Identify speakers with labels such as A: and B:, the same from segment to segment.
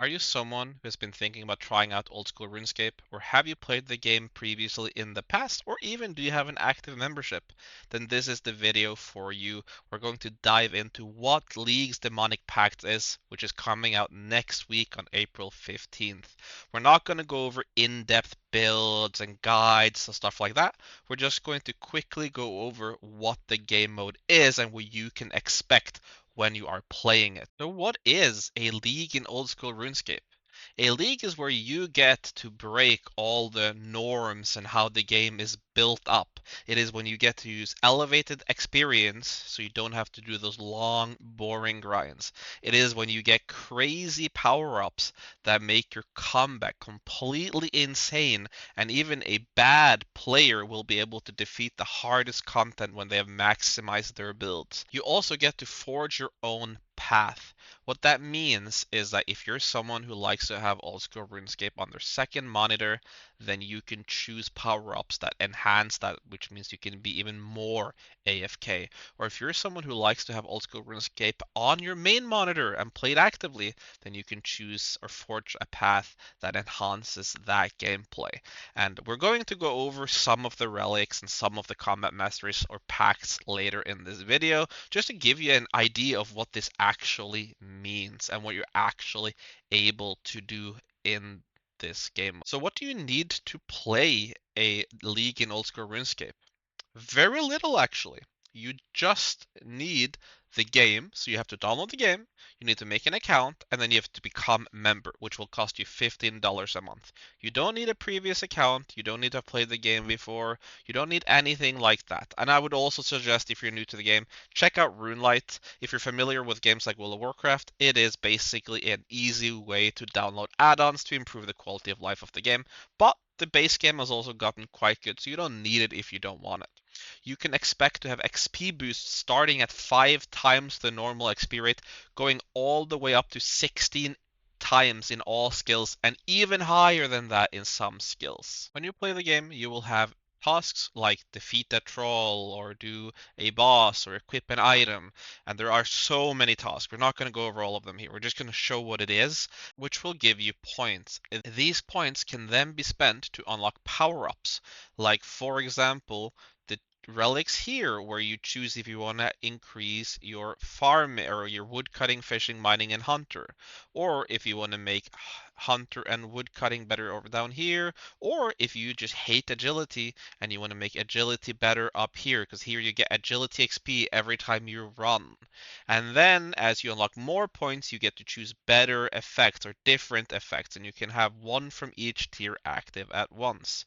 A: Are you someone who has been thinking about trying out Old School RuneScape, or have you played the game previously in the past, or even do you have an active membership? Then this is the video for you. We're going to dive into what League's Demonic Pacts is, which is coming out next week on April 15th. We're not going to go over in-depth builds and guides and stuff like that. We're just going to quickly go over what the game mode is and what you can expect when you are playing it. So what is a league in Old School RuneScape? A league is where you get to break all the norms and how the game is built up. It is when you get to use elevated experience, so you don't have to do those long, boring grinds. It is when you get crazy power-ups that make your combat completely insane, and even a bad player will be able to defeat the hardest content when they have maximized their builds. You also get to forge your own path. What that means is that if you're someone who likes to have Old School RuneScape on their second monitor, then you can choose power-ups that enhance that, which means you can be even more AFK. Or if you're someone who likes to have Old School RuneScape on your main monitor and play it actively, then you can choose or forge a path that enhances that gameplay. And we're going to go over some of the relics and some of the combat masteries or pacts later in this video, just to give you an idea of what this actually means and what you're actually able to do in this game. So what do you need to play a league in Old School RuneScape? Very little, actually. You just need the game, so you have to download the game, you need to make an account, and then you have to become a member, which will cost you $15 a month. You don't need a previous account, you don't need to have played the game before, you don't need anything like that. And I would also suggest, if you're new to the game, check out RuneLite. If you're familiar with games like World of Warcraft, it is basically an easy way to download add-ons to improve the quality of life of the game, but the base game has also gotten quite good, so you don't need it if you don't want it. You can expect to have XP boosts starting at 5 times the normal XP rate, going all the way up to 16 times in all skills, and even higher than that in some skills. When you play the game, you will have tasks like defeat a troll or do a boss or equip an item, and there are so many tasks. We're not going to go over all of them here. We're just going to show what it is, which will give you points. These points can then be spent to unlock power-ups, like for example the relics here, where you choose if you want to increase your farm or your wood cutting, fishing, mining, and hunter, or if you want to make hunter and wood cutting better over down here, or if you just hate agility and you want to make agility better up here, because here you get agility XP every time you run. And then as you unlock more points, you get to choose better effects or different effects, and you can have one from each tier active at once.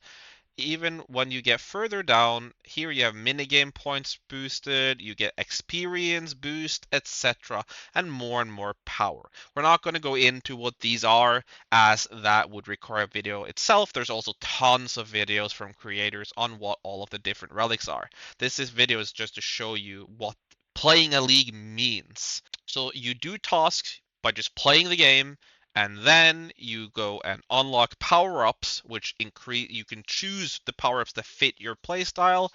A: Even when you get further down, here you have minigame points boosted, you get experience boost, etc., and more power. We're not going to go into what these are, as that would require a video itself. There's also tons of videos from creators on what all of the different relics are. This video is just to show you what playing a league means. So you do tasks by just playing the game, and then you go and unlock power-ups, which increase, you can choose the power-ups that fit your playstyle,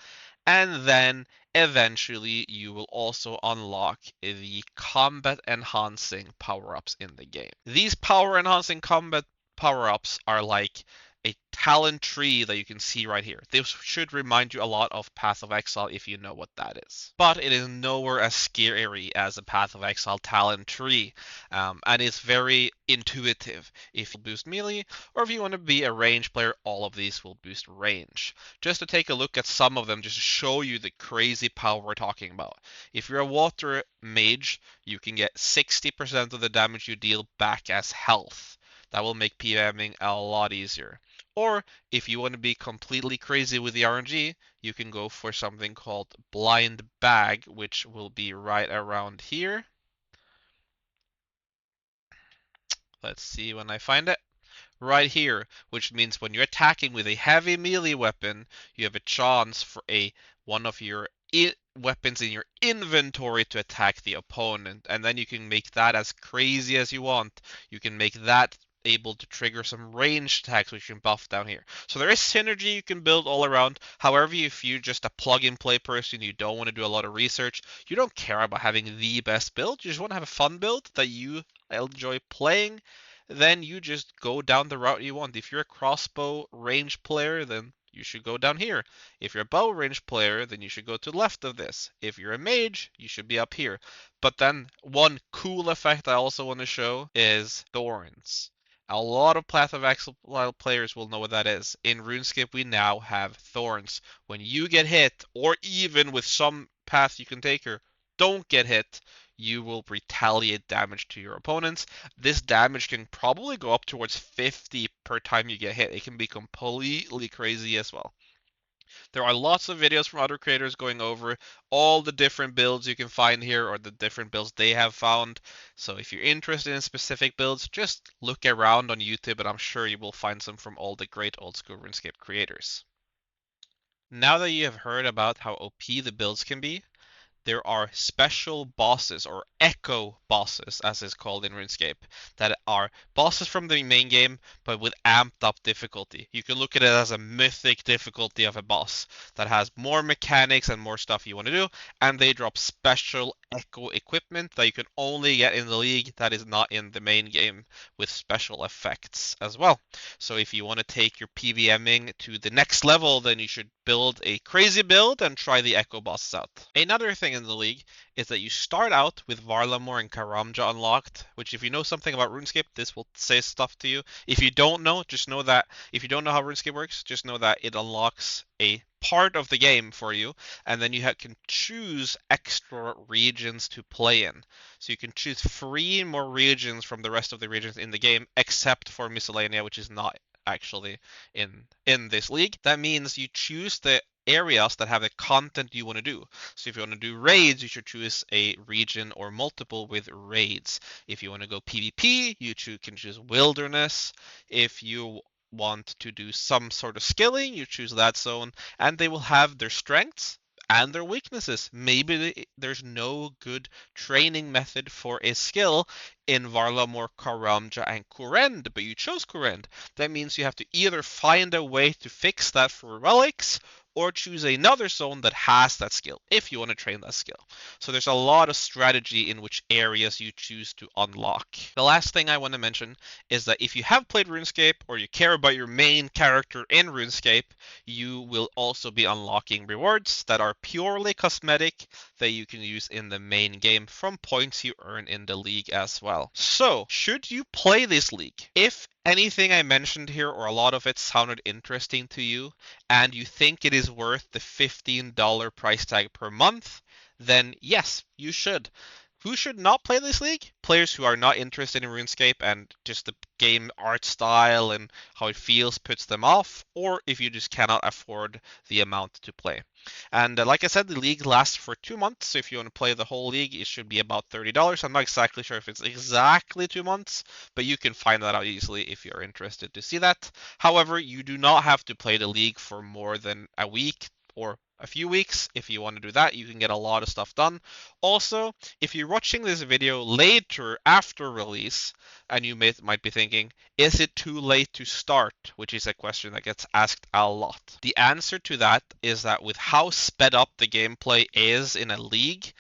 A: and then eventually you will also unlock the combat enhancing power-ups in the game. These power enhancing combat power-ups are like a talent tree that you can see right here. This should remind you a lot of Path of Exile if you know what that is. But it is nowhere as scary as a Path of Exile talent tree, and it's very intuitive. If you boost melee, or if you want to be a range player, all of these will boost range. Just to take a look at some of them, just to show you the crazy power we're talking about. If you're a water mage, you can get 60% of the damage you deal back as health. That will make PMing a lot easier. Or if you want to be completely crazy with the RNG, you can go for something called Blind Bag, which will be right around here. Let's see when I find it. Right here, which means when you're attacking with a heavy melee weapon, you have a chance for one of your weapons in your inventory to attack the opponent, and then you can make that as crazy as you want. You can make that able to trigger some ranged attacks, which you can buff down here. So there is synergy you can build all around. However, if you're just a plug-and-play person, you don't want to do a lot of research, you don't care about having the best build, you just want to have a fun build that you enjoy playing, then you just go down the route you want. If you're a crossbow range player, then you should go down here. If you're a bow range player, then you should go to the left of this. If you're a mage, you should be up here. But then one cool effect I also want to show is thorns. A lot of Path of Exile players will know what that is. In RuneScape, we now have thorns. When you get hit, or even with some path you can take here, don't get hit, you will retaliate damage to your opponents. This damage can probably go up towards 50 per time you get hit. It can be completely crazy as well. There are lots of videos from other creators going over all the different builds you can find here or the different builds they have found. So if you're interested in specific builds, just look around on YouTube and I'm sure you will find some from all the great old school RuneScape creators. Now that you have heard about how OP the builds can be, there are special bosses, or echo bosses, as is called in RuneScape, that are bosses from the main game, but with amped up difficulty. You can look at it as a mythic difficulty of a boss that has more mechanics and more stuff you want to do, and they drop special echo equipment that you can only get in the league that is not in the main game, with special effects as well. So if you want to take your PVMing to the next level, then you should build a crazy build and try the echo bosses out. Another thing in the league is that you start out with Varlamore and Karamja unlocked, which if you know something about RuneScape, this will say stuff to you. If you don't know, just know that if you don't know how RuneScape works, just know that it unlocks a part of the game for you, and then you can choose extra regions to play in. So you can choose 3 more regions from the rest of the regions in the game, except for Miscellanea, which is not actually in this league. That means you choose the areas that have the content you want to do. So if you want to do raids, you should choose a region or multiple with raids. If you want to go PvP, you can choose wilderness. If you want to do some sort of skilling, you choose that zone, and they will have their strengths and their weaknesses. Maybe there's no good training method for a skill in Varlamore, Karamja, and Kurend, but you chose Kurend. That means you have to either find a way to fix that for relics, or choose another zone that has that skill if you want to train that skill. So there's a lot of strategy in which areas you choose to unlock. The last thing I want to mention is that if you have played RuneScape or you care about your main character in RuneScape, you will also be unlocking rewards that are purely cosmetic that you can use in the main game from points you earn in the league as well. So, should you play this league? If anything I mentioned here or a lot of it sounded interesting to you and you think it is worth the $15 price tag per month, then yes, you should. Who should not play this league? Players who are not interested in RuneScape and just the game art style and how it feels puts them off, or if you just cannot afford the amount to play. And like I said, the league lasts for 2 months, so if you want to play the whole league, it should be about $30. I'm not exactly sure if it's exactly 2 months, but you can find that out easily if you're interested to see that. However, you do not have to play the league for more than a week or a few weeks. If you want to do that, you can get a lot of stuff done. Also, if you're watching this video later after release, and you might be thinking, is it too late to start? Which is a question that gets asked a lot. The answer to that is that with how sped up the gameplay is in a league,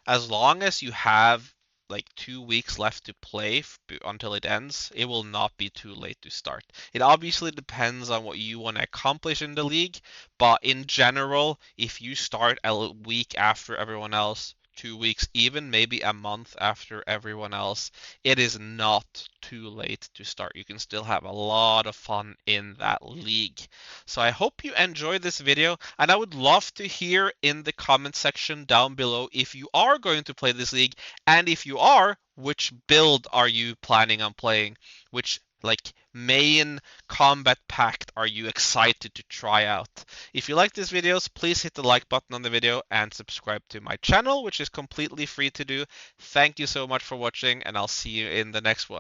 A: as long as you have like 2 weeks left to play until it ends, it will not be too late to start. It obviously depends on what you want to accomplish in the league, but in general, if you start a week after everyone else, 2 weeks, even maybe a month after everyone else, it is not too late to start. You can still have a lot of fun in that league. So I hope you enjoyed this video, and I would love to hear in the comment section down below if you are going to play this league, and if you are, which build are you planning on playing? Which main combat pact are you excited to try out? If you like these videos, please hit the like button on the video and subscribe to my channel, which is completely free to do. Thank you so much for watching, and I'll see you in the next one.